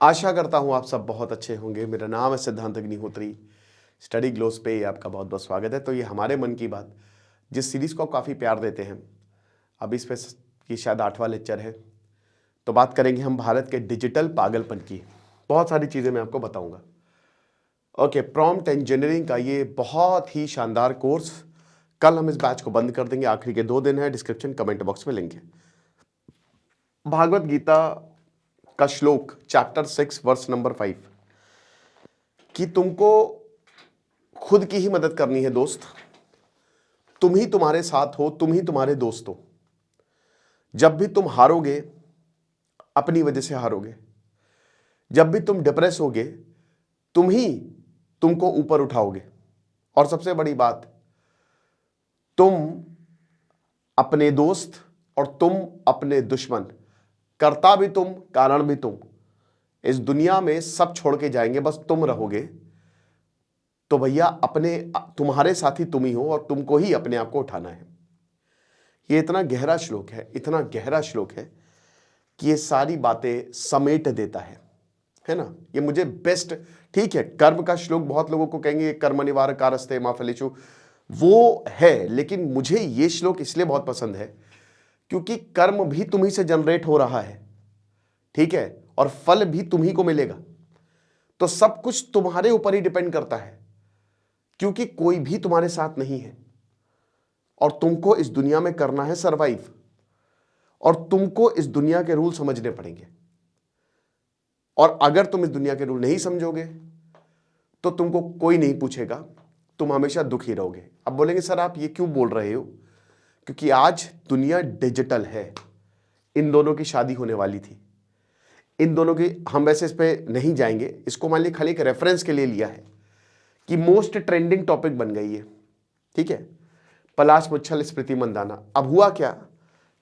आशा करता हूँ आप सब बहुत अच्छे होंगे। मेरा नाम है सिद्धांत अग्निहोत्री। स्टडी ग्लोस पे आपका बहुत बहुत स्वागत है। तो ये हमारे मन की बात, जिस सीरीज़ को आप काफ़ी प्यार देते हैं, अब इस पे की शायद 8वां लेक्चर है। तो बात करेंगे हम भारत के डिजिटल पागलपन की। बहुत सारी चीज़ें मैं आपको बताऊंगा। ओके, प्रॉम्प्ट इंजीनियरिंग का ये बहुत ही शानदार कोर्स, कल हम इस बैच को बंद कर देंगे। आखिरी के 2 दिन है, डिस्क्रिप्शन कमेंट बॉक्स में लिंक है। भागवत गीता का श्लोक चैप्टर 6 वर्स नंबर 5 कि तुमको खुद की ही मदद करनी है दोस्त। तुम ही तुम्हारे साथ हो, तुम ही तुम्हारे दोस्त हो। जब भी तुम हारोगे, अपनी वजह से हारोगे। जब भी तुम डिप्रेस होगे, तुम ही तुमको ऊपर उठाओगे। और सबसे बड़ी बात, तुम अपने दोस्त और तुम अपने दुश्मन, करता भी तुम, कारण भी तुम। इस दुनिया में सब छोड़ के जाएंगे, बस तुम रहोगे। तो भैया तुम्हारे साथी तुम ही हो और तुमको ही अपने आप को उठाना है। ये इतना गहरा श्लोक है, इतना गहरा श्लोक है कि ये सारी बातें समेट देता है ना। ये मुझे बेस्ट, ठीक है, कर्म का श्लोक बहुत लोगों को कहेंगे कर्म निवारक कारस्ते मां फलेषु, वो है, लेकिन मुझे ये श्लोक इसलिए बहुत पसंद है क्योंकि कर्म भी तुम्ही से जनरेट हो रहा है, ठीक है, और फल भी तुम्ही को मिलेगा। तो सब कुछ तुम्हारे ऊपर ही डिपेंड करता है, क्योंकि कोई भी तुम्हारे साथ नहीं है और तुमको इस दुनिया में करना है सरवाइव। और तुमको इस दुनिया के रूल समझने पड़ेंगे। और अगर तुम इस दुनिया के रूल नहीं समझोगे तो तुमको कोई नहीं पूछेगा, तुम हमेशा दुखी रहोगे। अब बोलेंगे सर आप ये क्यों बोल रहे हो? क्योंकि आज दुनिया डिजिटल है। इन दोनों की शादी होने वाली थी, इन दोनों की, हम वैसे इस पे नहीं जाएंगे, इसको मान लीजिए खाली एक रेफरेंस के लिए लिया है कि मोस्ट ट्रेंडिंग टॉपिक बन गई है, ठीक है, पलाश मुच्छल स्मृति मंदाना। अब हुआ क्या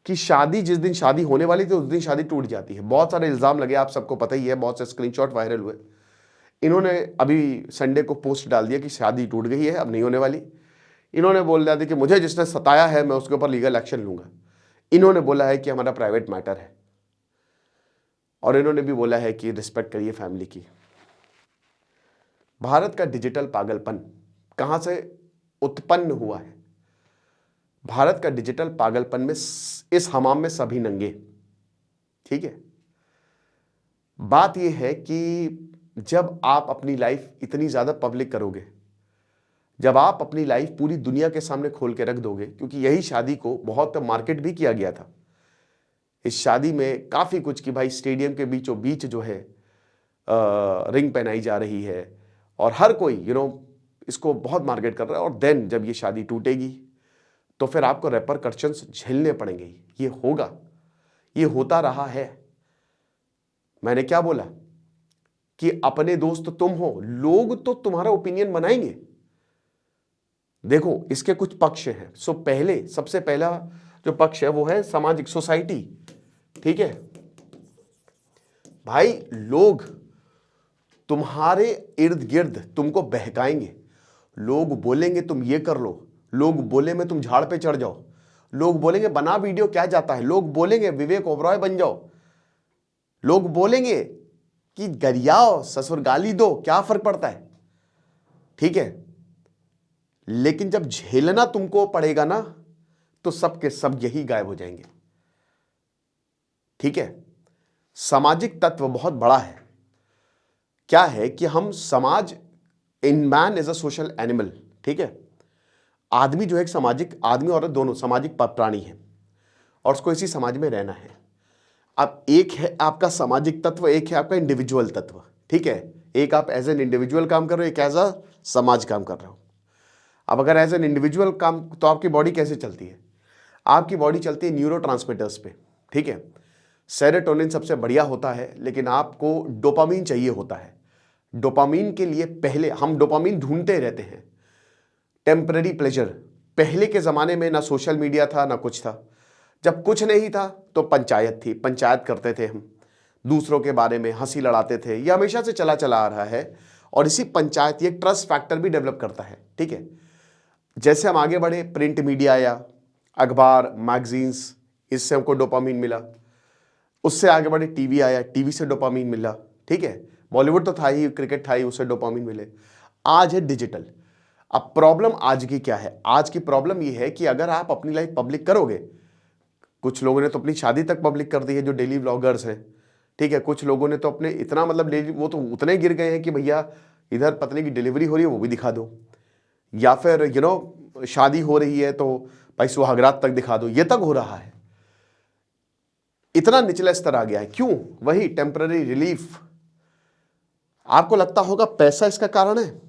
कि शादी, जिस दिन शादी होने वाली थी उस दिन शादी टूट जाती है। बहुत सारे इल्जाम लगे, आप सबको पता ही है, बहुत से स्क्रीनशॉट वायरल हुए। इन्होंने अभी संडे को पोस्ट डाल दिया कि शादी टूट गई है, अब नहीं होने वाली। इन्होंने बोल दिया कि मुझे जिसने सताया है मैं उसके ऊपर लीगल एक्शन लूंगा। इन्होंने बोला है कि हमारा प्राइवेट मैटर है, और इन्होंने भी बोला है कि रिस्पेक्ट करिए फैमिली की। भारत का डिजिटल पागलपन कहां से उत्पन्न हुआ है? भारत का डिजिटल पागलपन में इस हमाम में सभी नंगे, ठीक है। बात यह है कि जब आप अपनी लाइफ इतनी ज्यादा पब्लिक करोगे, जब आप अपनी लाइफ पूरी दुनिया के सामने खोल के रख दोगे, क्योंकि यही शादी को बहुत मार्केट भी किया गया था। इस शादी में काफी कुछ कि भाई स्टेडियम के बीचों बीच जो है रिंग पहनाई जा रही है और हर कोई इसको बहुत मार्केट कर रहा है। और देन जब ये शादी टूटेगी तो फिर आपको रेपरकशंस झेलने पड़ेंगे। ये होगा, ये होता रहा है। मैंने क्या बोला कि अपने दोस्त तुम हो, लोग तो तुम्हारा ओपिनियन बनाएंगे। देखो इसके कुछ पक्ष हैं। सबसे पहला जो पक्ष है वो है सामाजिक, सोसाइटी, ठीक है भाई। लोग तुम्हारे इर्द गिर्द तुमको बहकाएंगे। लोग बोलेंगे तुम ये कर लो, लोग बोलेंगे तुम झाड़ पे चढ़ जाओ, लोग बोलेंगे बना वीडियो क्या जाता है, लोग बोलेंगे विवेक ओबरॉय बन जाओ, लोग बोलेंगे कि गरियाओ, ससुर गाली दो, क्या फर्क पड़ता है, ठीक है। लेकिन जब झेलना तुमको पड़ेगा ना तो सबके सब यही गायब हो जाएंगे, ठीक है। सामाजिक तत्व बहुत बड़ा है। क्या है कि हम समाज, in man is a social animal, ठीक है। आदमी जो है एक सामाजिक, आदमी और औरत दोनों सामाजिक प्राणी है और उसको इसी समाज में रहना है। अब एक है आपका सामाजिक तत्व, एक है आपका इंडिविजुअल तत्व, ठीक है। एक आप एज एन इंडिविजुअल काम कर रहे हो, एक एज अ समाज काम कर रहे हो। अब अगर एज एन इंडिविजुअल काम, तो आपकी बॉडी कैसे चलती है? आपकी बॉडी चलती है न्यूरोट्रांसमीटर्स पे, ठीक है। सेरोटोनिन सबसे बढ़िया होता है, लेकिन आपको डोपामीन चाहिए होता है। डोपामीन के लिए पहले हम डोपामीन ढूंढते रहते हैं, टेम्पररी प्लेजर। पहले के ज़माने में ना सोशल मीडिया था ना कुछ था। जब कुछ नहीं था तो पंचायत थी, पंचायत करते थे हम, दूसरों के बारे में हंसी लड़ाते थे। यह हमेशा से चला चला आ रहा है और इसी पंचायत, ये ट्रस्ट फैक्टर भी डेवलप करता है, ठीक है। जैसे हम आगे बढ़े, प्रिंट मीडिया आया, अखबार, मैगजीन्स, इससे हमको डोपामीन मिला। उससे आगे बढ़े टीवी आया, टीवी से डोपामीन मिला, ठीक है, बॉलीवुड तो था ही, क्रिकेट था ही, उससे डोपामिन मिले। आज है डिजिटल। अब प्रॉब्लम आज की क्या है? आज की प्रॉब्लम ये है कि अगर आप अपनी लाइफ पब्लिक करोगे, कुछ लोगों ने तो अपनी शादी तक पब्लिक कर दी है जो डेली व्लॉगर्स हैं, ठीक है, कुछ लोगों ने तो अपने इतना मतलब डेली, वो तो उतने गिर गए हैं कि भैया इधर पत्नी की डिलीवरी हो रही है वो भी दिखा दो, या फिर शादी हो रही है तो भाई सुहागरात तक दिखा दो, ये तक हो रहा है। इतना निचला स्तर आ गया है। क्यों? वही टेम्पररी रिलीफ। आपको लगता होगा पैसा इसका कारण है,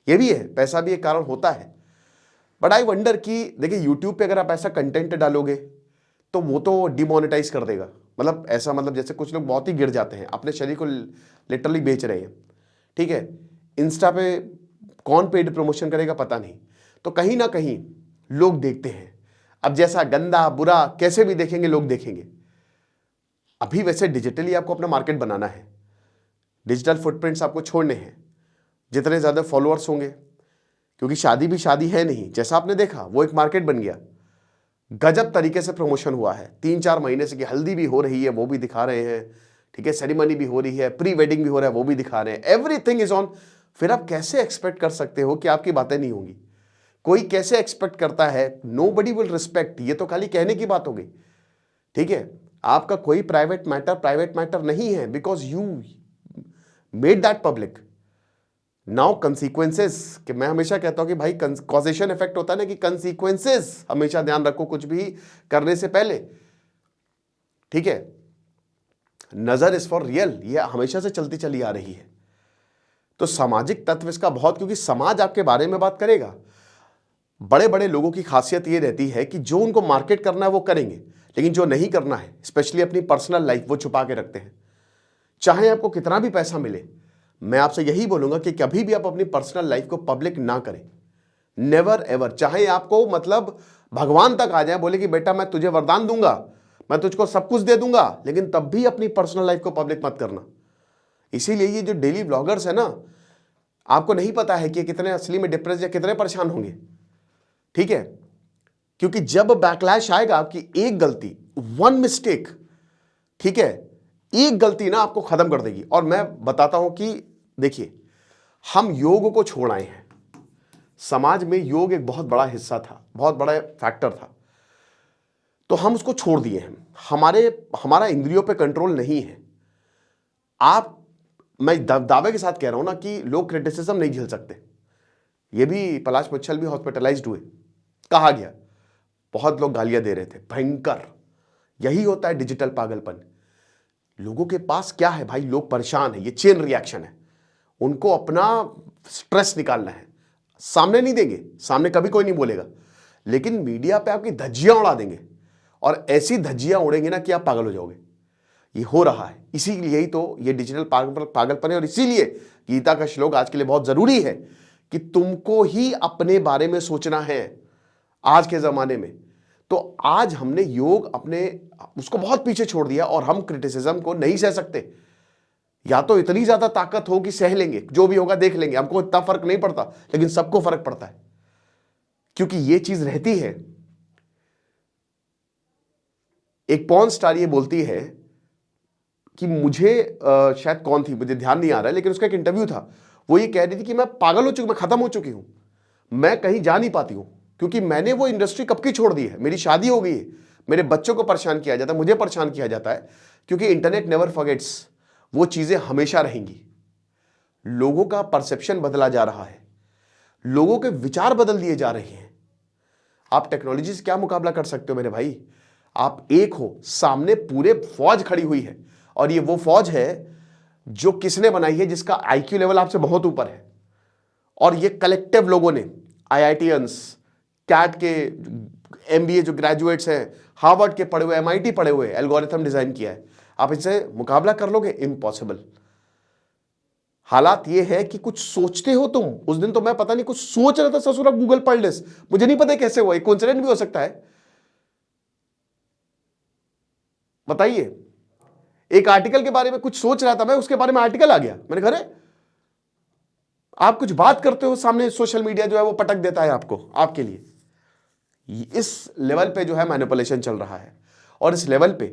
ये भी है, पैसा भी एक कारण होता है, बट आई वंडर कि देखिए यूट्यूब पे अगर आप ऐसा कंटेंट डालोगे तो वो तो डिमोनेटाइज कर देगा। मतलब ऐसा, मतलब जैसे कुछ लोग बहुत ही गिर जाते हैं, अपने शरीर को लिटरली बेच रहे हैं, ठीक है। इंस्टा पे कौन पेड प्रमोशन करेगा पता नहीं, तो कहीं ना कहीं लोग देखते हैं। अब जैसा गंदा बुरा कैसे भी देखेंगे, लोग देखेंगे। अभी वैसे डिजिटली आपको अपना मार्केट बनाना है, डिजिटल फुटप्रिंट्स आपको छोड़ने हैं। जितने ज़्यादा फॉलोअर्स होंगे, क्योंकि शादी भी शादी है नहीं, जैसा आपने देखा वो एक मार्केट बन गया। गजब तरीके से प्रमोशन हुआ है 3-4 महीने से, कि हल्दी भी हो रही है वो भी दिखा रहे हैं, ठीक है, सेरेमनी भी हो रही है, प्री वेडिंग भी हो रहा है वो भी दिखा रहे हैं, एवरीथिंग इज ऑन। फिर आप कैसे एक्सपेक्ट कर सकते हो कि आपकी बातें नहीं होंगी? कोई कैसे एक्सपेक्ट करता है? Nobody will respect. ये तो खाली कहने की बात हो गई, ठीक है। आपका कोई प्राइवेट मैटर नहीं है, because you made that public. Now consequences, कि मैं हमेशा कहता हूं कि भाई कॉजेशन इफेक्ट होता है ना, कि कंसीक्वेंसेस हमेशा ध्यान रखो कुछ भी करने से पहले, ठीक है। नजर इज फॉर रियल, ये हमेशा से चलती चली आ रही है। तो सामाजिक तत्व इसका बहुत, क्योंकि समाज आपके बारे में बात करेगा। बड़े बड़े लोगों की खासियत ये रहती है कि जो उनको मार्केट करना है वो करेंगे, लेकिन जो नहीं करना है, स्पेशली अपनी पर्सनल लाइफ, वो छुपा के रखते हैं। चाहे आपको कितना भी पैसा मिले, मैं आपसे यही बोलूंगा कि कभी भी आप अपनी पर्सनल लाइफ को पब्लिक ना करें, नेवर एवर। चाहे आपको मतलब भगवान तक आ जाए, बोले कि बेटा मैं तुझे वरदान दूंगा, मैं तुझको सब कुछ दे दूंगा, लेकिन तब भी अपनी पर्सनल लाइफ को पब्लिक मत करना। इसीलिए ये जो डेली व्लॉगर्स है ना, आपको नहीं पता है कि कितने असली में डिप्रेस या कितने परेशान होंगे, ठीक है। क्योंकि जब बैकलैश आएगा, आपकी एक गलती, वन मिस्टेक, ठीक है, एक गलती ना आपको खत्म कर देगी। और मैं बताता हूं कि देखिए, हम योग को छोड़ आए हैं। समाज में योग एक बहुत बड़ा हिस्सा था, बहुत बड़ा फैक्टर था, तो हम उसको छोड़ दिए हैं। हमारा इंद्रियों पे कंट्रोल नहीं है। मैं दावे के साथ कह रहा हूं ना कि लोग क्रिटिसिज्म नहीं झेल सकते। ये भी पलाश मुच्छल भी हॉस्पिटलाइज्ड हुए, कहा गया, बहुत लोग गालियां दे रहे थे, भयंकर। यही होता है डिजिटल पागलपन। लोगों के पास क्या है भाई? लोग परेशान है, ये चेन रिएक्शन है, उनको अपना स्ट्रेस निकालना है। सामने नहीं देंगे, सामने कभी कोई नहीं बोलेगा, लेकिन मीडिया पे आपकी धज्जियां उड़ा देंगे, और ऐसी धज्जियां उड़ेंगे ना कि आप पागल हो जाओगे। ये हो रहा है, इसीलिए ही तो ये डिजिटल पागलपन है। और इसीलिए गीता का श्लोक आज के लिए बहुत जरूरी है कि तुमको ही अपने बारे में सोचना है आज के जमाने में। तो आज हमने योग अपने उसको बहुत पीछे छोड़ दिया, और हम क्रिटिसिज्म को नहीं सह सकते। या तो इतनी ज्यादा ताकत हो कि सह लेंगे, जो भी होगा देख लेंगे, हमको इतना फर्क नहीं पड़ता, लेकिन सबको फर्क पड़ता है, क्योंकि ये चीज रहती है। एक पॉर्न स्टार ये बोलती है कि मुझे शायद कौन थी, मुझे ध्यान नहीं आ रहा है, लेकिन उसका एक इंटरव्यू था, वो ये कह रही थी कि मैं पागल हो चुकी, मैं खत्म हो चुकी हूं, मैं कहीं जा नहीं पाती हूं, क्योंकि मैंने वो इंडस्ट्री कब की छोड़ दी है। मेरी शादी हो गई है, मेरे बच्चों को परेशान किया जाता है, मुझे परेशान किया जाता है, क्योंकि इंटरनेट नेवर फॉरगेट्स, वो चीजें हमेशा रहेंगी। लोगों का परसेप्शन बदला जा रहा है, लोगों के विचार बदल दिए जा रहे हैं। आप टेक्नोलॉजी से क्या मुकाबला कर सकते हो मेरे भाई? आप एक हो, सामने पूरे फौज खड़ी हुई है, और ये वो फौज है जो किसने बनाई है? जिसका आईक्यू लेवल आपसे बहुत ऊपर है। और ये कलेक्टिव लोगों ने, आईआईटीएंस, कैट के एमबीए जो ग्रेजुएट्स हैं, हार्वर्ड के पढ़े हुए, एमआईटी पढ़े हुए, एल्गोरिथम डिजाइन किया है। आप इससे मुकाबला कर लोगे? इम्पॉसिबल। हालात ये है कि कुछ सोचते हो तुम। उस दिन तो मैं पता नहीं कुछ सोच रहा था, ससुरा गूगल पढ़ मुझे नहीं पता कैसे हुआ, कोइंसिडेंट भी हो सकता है, बताइए। एक आर्टिकल के बारे में कुछ सोच रहा था मैं, उसके बारे में आर्टिकल आ गया, मैंने कहा आप कुछ बात करते हो, सामने सोशल मीडिया जो है वो पटक देता है आपको, आपके लिए। इस लेवल पे जो है मैनिपुलेशन चल रहा है। और इस लेवल पे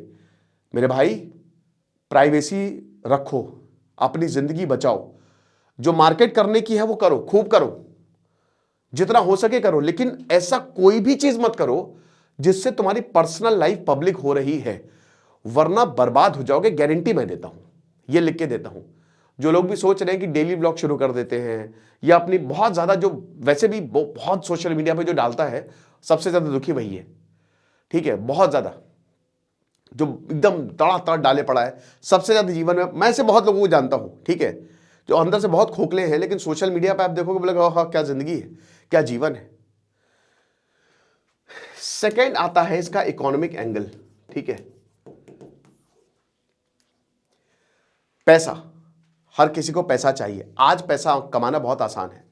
मेरे भाई प्राइवेसी रखो, अपनी जिंदगी बचाओ। जो मार्केट करने की है वो करो, खूब करो, जितना हो सके करो, लेकिन ऐसा कोई भी चीज मत करो जिससे तुम्हारी पर्सनल लाइफ पब्लिक हो रही है, वरना बर्बाद हो जाओगे, गारंटी मैं देता हूं, ये लिख के देता हूं। जो लोग भी सोच रहे हैं कि डेली ब्लॉग शुरू कर देते हैं या अपनी बहुत ज्यादा, जो वैसे भी बहुत सोशल मीडिया पे जो डालता है, सबसे ज्यादा दुखी वही है, ठीक है, बहुत ज्यादा, जो एकदम तड़ा डाले पड़ा है सबसे ज्यादा जीवन में। मैं से बहुत लोगों को जानता हूं, ठीक है, जो अंदर से बहुत खोखले हैं, लेकिन सोशल मीडिया पे आप देखोगे बोलेगा हाँ क्या जिंदगी है, क्या जीवन है। सेकेंड आता है इसका इकोनॉमिक एंगल, ठीक है। पैसा, हर किसी को पैसा चाहिए, आज पैसा कमाना बहुत आसान है।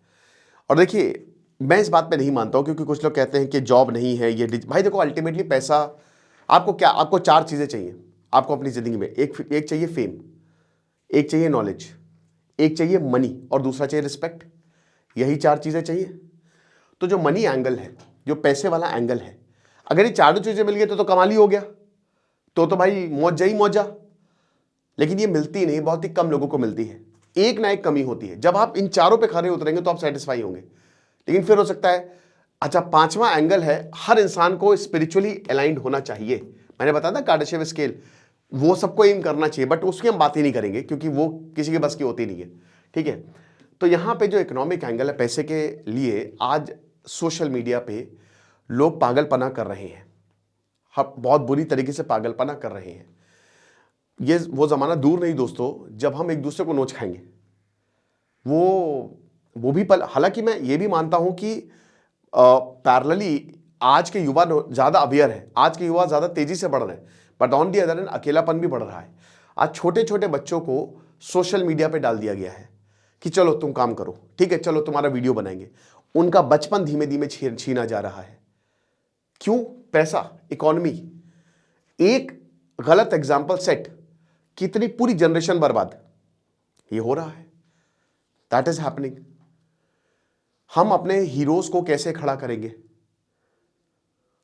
और देखिए मैं इस बात पे नहीं मानता हूं, क्योंकि कुछ लोग कहते हैं कि जॉब नहीं है ये भाई देखो अल्टीमेटली पैसा, आपको क्या, आपको चार चीजें चाहिए आपको अपनी जिंदगी में। एक चाहिए फेम, एक चाहिए नॉलेज, एक चाहिए मनी, और दूसरा चाहिए रिस्पेक्ट। यही चार चीजें चाहिए। तो जो मनी एंगल है, जो पैसे वाला एंगल है, अगर ये चारों चीजें मिल गई तो कमाल ही हो गया, तो भाई मौजा ही मौजा। लेकिन ये मिलती नहीं, बहुत ही कम लोगों को मिलती है, एक ना एक कमी होती है। जब आप इन चारों पे खड़े उतरेंगे तो आप सेटिस्फाई होंगे। लेकिन फिर हो सकता है, अच्छा पांचवा एंगल है, हर इंसान को स्पिरिचुअली अलाइंड होना चाहिए। मैंने बताया था कार्डाशेव स्केल, वो सबको एम करना चाहिए, बट उसकी हम बात ही नहीं करेंगे क्योंकि वो किसी के बस की होती नहीं है, ठीक है। तो यहां पे जो इकोनॉमिक एंगल है पैसे के लिए, आज सोशल मीडिया पे लोग पागलपना कर रहे हैं, बहुत बुरी तरीके से पागलपना कर रहे हैं। ये वो जमाना दूर नहीं दोस्तों जब हम एक दूसरे को नोच खाएंगे। वो भी पल, हालांकि मैं ये भी मानता हूं कि पैरेलली आज के युवा ज्यादा अवेयर है, आज के युवा ज्यादा तेजी से बढ़ रहे हैं, but on the other hand अकेलापन भी बढ़ रहा है। आज छोटे छोटे बच्चों को सोशल मीडिया पे डाल दिया गया है कि चलो तुम काम करो, ठीक है, चलो तुम्हारा वीडियो बनाएंगे। उनका बचपन धीमे धीमे छीना जा रहा है। क्यों? पैसा, इकोनॉमी। एक गलत एग्जाम्पल सेट, कितनी पूरी जनरेशन बर्बाद, ये हो रहा है, दैट इज हैपनिंग। हम अपने हीरोज को कैसे खड़ा करेंगे,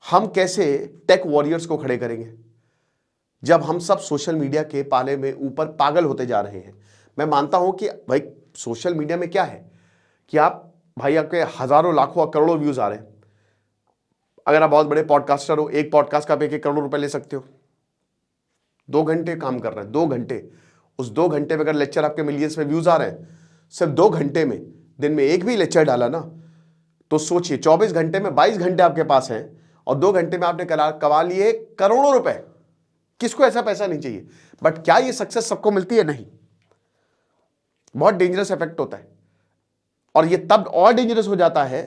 हम कैसे टेक वॉरियर्स को खड़े करेंगे, जब हम सब सोशल मीडिया के पाले में ऊपर पागल होते जा रहे हैं। मैं मानता हूं कि भाई सोशल मीडिया में क्या है कि आप भाई आपके हजारों लाखों करोड़ों व्यूज आ रहे हैं। अगर आप बहुत बड़े पॉडकास्टर हो, एक पॉडकास्ट का आप 1-1 करोड़ रुपए ले सकते हो। 2 घंटे काम कर रहे हैं, 2 घंटे, उस 2 घंटे में अगर लेक्चर आपके मिलियंस में व्यूज आ रहे हैं, सिर्फ 2 घंटे में, दिन में एक भी लेक्चर डाला ना, तो सोचिए 24 घंटे में 22 घंटे आपके पास हैं, और 2 घंटे में आपने कमा लिए करोड़ों रुपए। किसको ऐसा पैसा नहीं चाहिए? बट क्या ये सक्सेस सबको मिलती है? नहीं। बहुत डेंजरस इफेक्ट होता है, और ये तब और डेंजरस हो जाता है।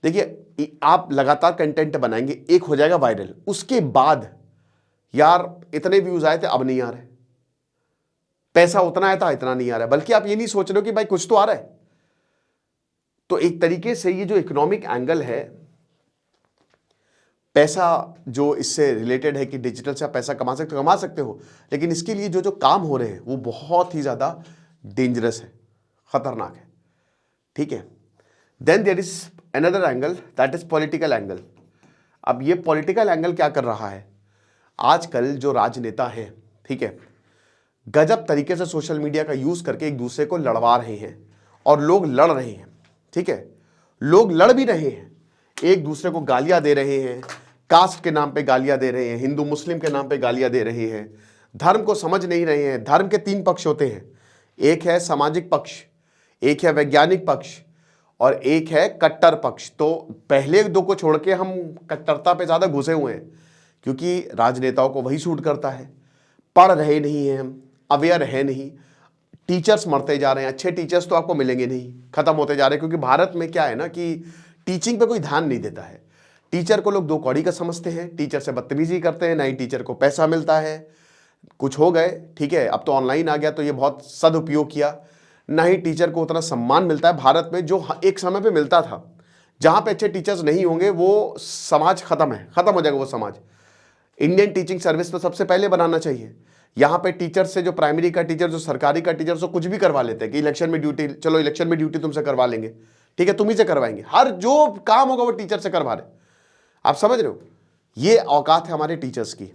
देखिए आप लगातार कंटेंट बनाएंगे, एक हो जाएगा वायरल, उसके बाद यार इतने व्यूज आए थे अब नहीं आ रहे, पैसा उतना आया था इतना नहीं आ रहा है, बल्कि आप ये नहीं सोच रहे हो कि भाई कुछ तो आ रहा है। तो एक तरीके से ये जो इकोनॉमिक एंगल है, पैसा जो इससे रिलेटेड है कि डिजिटल से आप पैसा कमा सकते हो, लेकिन इसके लिए जो जो काम हो रहे हैं वो बहुत ही ज्यादा डेंजरस है, खतरनाक है, ठीक है। Then there is another angle, that is political angle. अब ये पॉलिटिकल एंगल क्या कर रहा है, आजकल जो राजनेता हैं, ठीक है, गजब तरीके से सोशल मीडिया का यूज करके एक दूसरे को लड़वा रहे हैं, और लोग लड़ रहे हैं, ठीक है, लोग लड़ भी रहे हैं, एक दूसरे को गालियां दे रहे हैं, कास्ट के नाम पे गालियां दे रहे हैं, हिंदू मुस्लिम के नाम पे गालियां दे रहे हैं, धर्म को समझ नहीं रहे हैं। धर्म के 3 पक्ष होते हैं, एक है सामाजिक पक्ष, एक है वैज्ञानिक पक्ष, और एक है कट्टर पक्ष। तो पहले 2 को छोड़ के हम कट्टरता पे ज्यादा घुसे हुए हैं, क्योंकि राजनेताओं को वही सूट करता है। पढ़ रहे नहीं हैं हम, अवेयर है नहीं, टीचर्स मरते जा रहे हैं, अच्छे टीचर्स तो आपको मिलेंगे नहीं, खत्म होते जा रहे हैं। क्योंकि भारत में क्या है ना कि टीचिंग पे कोई ध्यान नहीं देता है, टीचर को लोग 2 कौड़ी का समझते हैं, टीचर से बदतमीजी करते हैं, ना ही टीचर को पैसा मिलता है। कुछ हो गए, ठीक है, अब तो ऑनलाइन आ गया तो ये बहुत सदुपयोग किया, ना ही टीचर को उतना सम्मान मिलता है भारत में जो एक समय पे मिलता था। जहां पे अच्छे टीचर्स नहीं होंगे वो समाज खत्म है, खत्म हो जाएगा वो समाज। इंडियन टीचिंग सर्विस तो सबसे पहले बनाना चाहिए। यहाँ पे टीचर से, जो प्राइमरी का टीचर, जो सरकारी का टीचर, तो कुछ भी करवा लेते हैं कि इलेक्शन में ड्यूटी, चलो इलेक्शन में ड्यूटी तुमसे करवा लेंगे, ठीक है, तुम ही से करवाएंगे, हर जो काम होगा वो टीचर से करवा रहे। आप समझ रहे हो, ये औकात है हमारे टीचर्स की।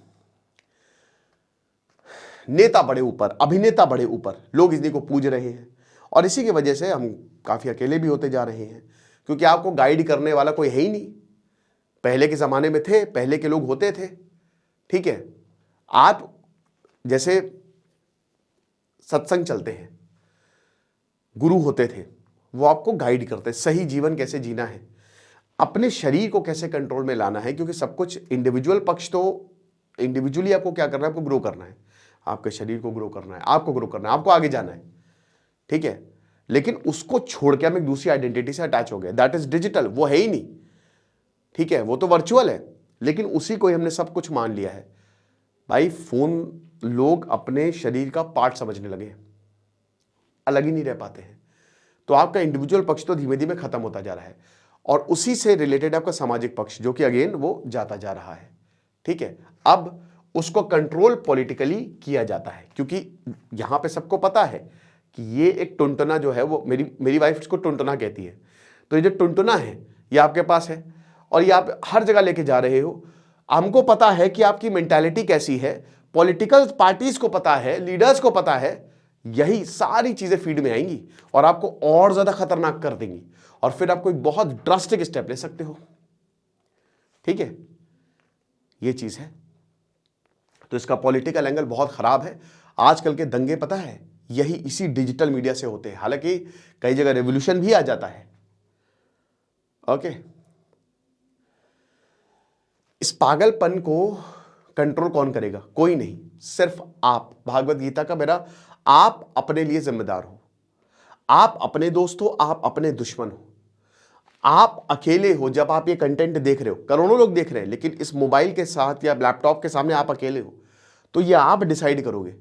नेता बड़े ऊपर, अभिनेता बड़े ऊपर, लोग इन्हीं को पूज रहे हैं और इसी की वजह से हम काफ़ी अकेले भी होते जा रहे हैं, क्योंकि आपको गाइड करने वाला कोई है ही नहीं। पहले के ज़माने में थे, पहले के लोग होते थे, ठीक है। आप जैसे सत्संग चलते हैं, गुरु होते थे, वो आपको गाइड करते, सही जीवन कैसे जीना है, अपने शरीर को कैसे कंट्रोल में लाना है, क्योंकि सब कुछ इंडिविजुअल पक्ष तो इंडिविजुअली आपको क्या करना है, आपको ग्रो करना है, आपके शरीर को ग्रो करना है, आपको ग्रो करना है, आपको आगे जाना है, ठीक है। लेकिन उसको छोड़ के हम एक दूसरी आइडेंटिटी से अटैच हो गए, दैट इज डिजिटल, वो है ही नहीं, ठीक है, वो तो वर्चुअल है, लेकिन उसी को ही हमने सब कुछ मान लिया है। भाई फोन लोग अपने शरीर का पार्ट समझने लगे, अलग ही नहीं रह पाते हैं। तो आपका इंडिविजुअल पक्ष तो धीमे धीमे खत्म होता जा रहा है और उसी से रिलेटेड आपका सामाजिक पक्ष, जो कि अगेन वो जाता जा रहा है, ठीक है। अब उसको कंट्रोल पॉलिटिकली किया जाता है, क्योंकि यहां पे सबको पता है कि ये एक टुनटुना जो है, वो मेरी वाइफ इसको टुनटुना कहती है। तो ये जो टुनटुना है ये आपके पास है और ये आप हर जगह लेके जा रहे हो। हमको पता है कि आपकी मेंटालिटी कैसी है, पॉलिटिकल पार्टीज को पता है, लीडर्स को पता है, यही सारी चीजें फीड में आएंगी और आपको और ज्यादा खतरनाक कर देंगी और फिर आप कोई बहुत ड्रास्टिक स्टेप ले सकते हो, ठीक है। ये चीज है, तो इसका पॉलिटिकल एंगल बहुत खराब है। आजकल के दंगे पता है यही इसी डिजिटल मीडिया से होते हैं, हालांकि कई जगह रेवोल्यूशन भी आ जाता है, ओके। इस पागलपन को कंट्रोल कौन करेगा? कोई नहीं, सिर्फ आप। भागवत गीता का मेरा, आप अपने लिए जिम्मेदार हो, आप अपने दोस्त हो, आप अपने दुश्मन हो, आप अकेले हो। जब आप ये कंटेंट देख रहे हो, करोड़ों लोग देख रहे हैं, लेकिन इस मोबाइल के साथ या लैपटॉप के सामने आप अकेले हो, तो ये आप डिसाइड करोगे।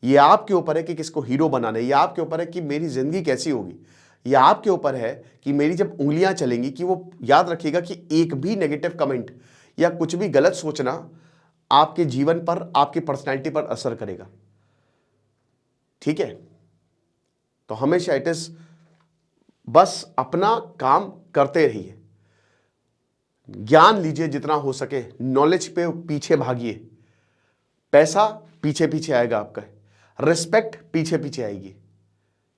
ये आपके ऊपर है कि किसको हीरो बनाना है, ये आपके ऊपर है कि मेरी जिंदगी कैसी होगी, ये आपके ऊपर है कि मेरी जब उंगलियां चलेंगी, कि वो याद रखिएगा कि एक भी नेगेटिव कमेंट या कुछ भी गलत सोचना आपके जीवन पर, आपकी पर्सनैलिटी पर असर करेगा, ठीक है। तो हमेशा इट इज, बस अपना काम करते रहिए, ज्ञान लीजिए जितना हो सके, नॉलेज पे पीछे भागिए, पैसा पीछे पीछे आएगा आपका, रिस्पेक्ट पीछे पीछे आएगी,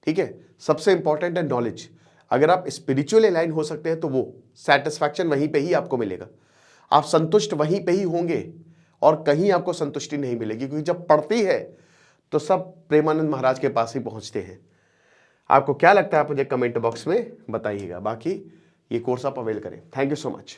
ठीक है। सबसे इंपॉर्टेंट है नॉलेज। अगर आप स्पिरिचुअली अलाइन हो सकते हैं तो वो सेटिस्फैक्शन वहीं पे ही आपको मिलेगा, आप संतुष्ट वहीं पे ही होंगे और कहीं आपको संतुष्टि नहीं मिलेगी, क्योंकि जब पड़ती है तो सब प्रेमानंद महाराज के पास ही पहुंचते हैं। आपको क्या लगता है आप मुझे कमेंट बॉक्स में बताइएगा। बाकी ये कोर्स आप अवेल करें। Thank you so much.